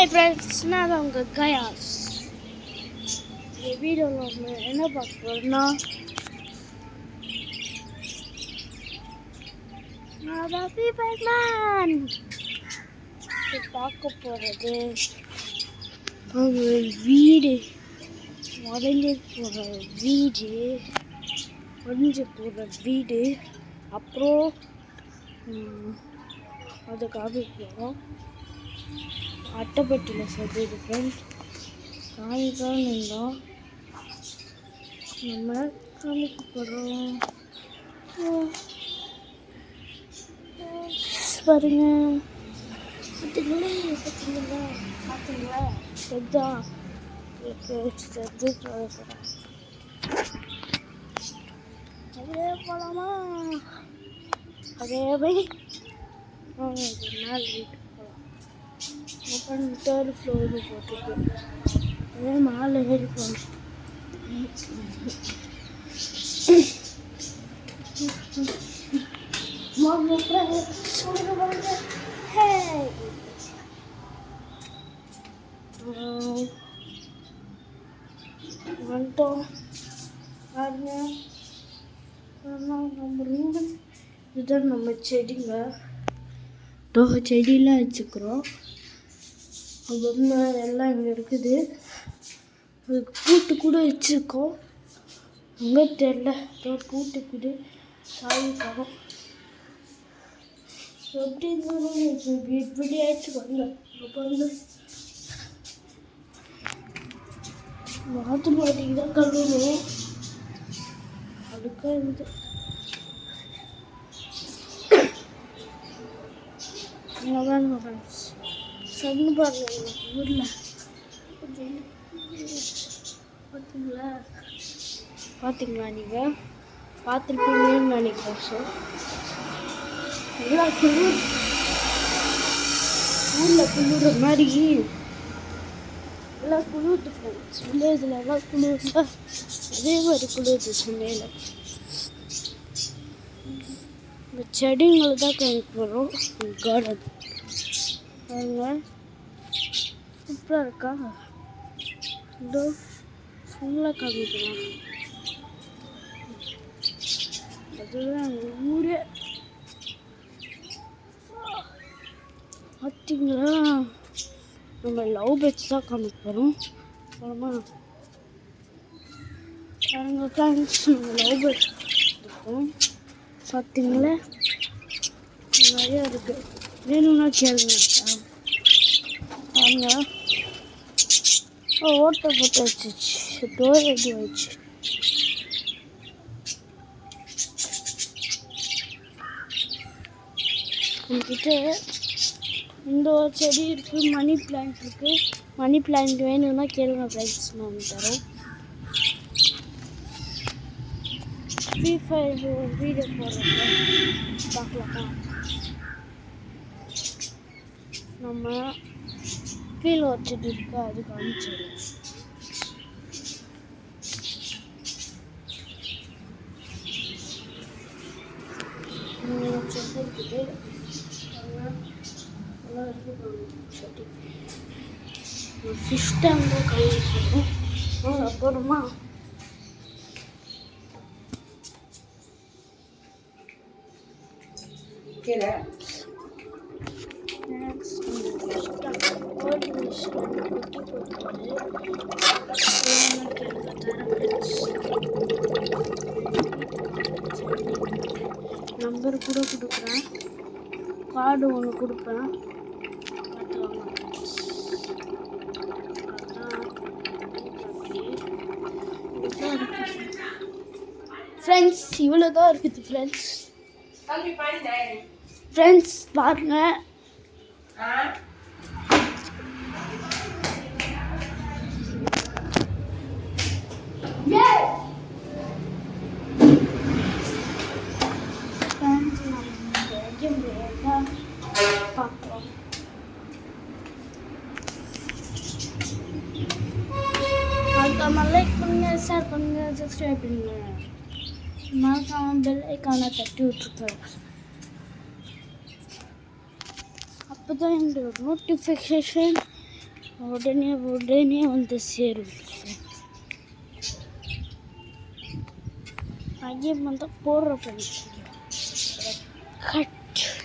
Hi friends, நான் தான் உங்கள் கயாஸ். இந்த வீடியோவில் நம்ம என்ன பார்க்க போகிறோம்னா, நான் தான் ஃபீஃபர்மேன். பார்க்க போகிறது ஒரு வீடு, உடஞ்சி போகிற வீடு. அப்புறம் அதை காமிக்க போகிறோம். அட்டைப்பட்டியில் சேர்த்து ஃப்ரெண்ட்ஸ் காமிக்காமல் இருந்தோம். நம்ம காமிக்க போகிறோம். பாருங்க, பார்த்தீங்களா இதுதான் செத்து போகிறேன். அப்படியே போகலாமா? அதே போய் மேலே வீட்டுக்கு போகலாம். அப்புறம் 3rd ஃப்ளோரு போட்டுருக்கு. அதே மேலே ஏறி போகணும். வந்துட்டோம் பாருங்க. நம்ம ரூம் இதுதான். நம்ம செடியெலாம் வச்சுக்கிறோம். பொம்மை எல்லாம் இங்கே இருக்குது. அதுக்கு பூட்டு கூட வச்சுருக்கோம். அங்கே தெரியல, பூட்டுக்குது சாவிக்காரம். எப்படி இருந்தாலும் இப்படி ஆயிடுச்சு. பாருங்க, அப்போ வந்து பாத்ரூம் வாட்டிக்கு தான் கழுவணும். அதுக்காக இருந்து அவ்வளோதாங்க ஃப்ரெண்ட்ஸ். சொன்னு பாருங்க, எங்கள் ஊரில் பார்த்தீங்களா நீங்கள் பார்த்துருப்பீங்கன்னு நினைக்கிறேன். ஸோ எல்லாம் ஊரில் குளிர மாதிரி எல்லாம் குளிர்த்து ஃப்ரெண்ட்ஸ். வில்லேஜில் எல்லாம் குளிர்ல அதே மாதிரி குளிர்த்து சென்னையில். இந்த செடிங்களை தான் காமிக்க போகிறோம். கார்டன் பாருங்க, சூப்பராக இருக்கா? இதோ ஃபுல்லாக காமிக்கலாம். அதுதான் எங்கள் ஊரே. பார்த்தீங்களா, நம்ம லவ் பேர்ட்ஸ் தான் காமிக்க போகிறோம். போகலாமா? பாருங்க ஃப்ரெண்ட்ஸ், நம்ம லவ் பேர்ட்ஸ் இருக்கோம். பார்த்தீங்களா, நிறையா இருக்குது. வேணும்னா கேளுங்க. பாருங்க, ஓட்டை போட்டு வச்சிச்சு. டோர் ரெடி ஆயிடுச்சு. என்கிட்ட இந்த ஒரு செடி இருக்குது, மணி பிளான்ட் இருக்குது. மணி பிளான்ட் வேணும்னா கேளுங்க ஃப்ரெண்ட்ஸ், நான் தரோம். ஃப்ரீ ஃபயர் வீடியோ போடுறோம், பார்க்கலாமா? நம்ம கீழே ஒரு செடி இருக்குது, அது காமிச்சிடும். செடி இருக்குது, எல்லாம் இருக்குது செடி. ஒரு ஃபிஷ் டேங்கோ காமிச்சிடும். அப்புறமா கீழே நம்பர் கூட கொடுக்குறேன், கார்டு ஒன்று கொடுப்பேன். ஃப்ரெண்ட்ஸ், இவ்வளோ தான் இருக்குது ஃப்ரெண்ட்ஸ். ஃப்ரெண்ட்ஸ் பாருங்க, பார்க்கலாம். அதுக்காக லைக் பண்ணுங்க, ஷேர் பண்ணுங்க, சப்ஸ்கிரைப் பண்ணுங்க. மறக்காம பெல் ஐக்கானை தட்டி விட்டுருக்கேன். அப்போ தான் என்னோட நோட்டிஃபிகேஷன் உடனே உடனே வந்து சேரும். அதே மாதிரி தான் போடுற ஃப்ரெண்ட்ஸ் கட்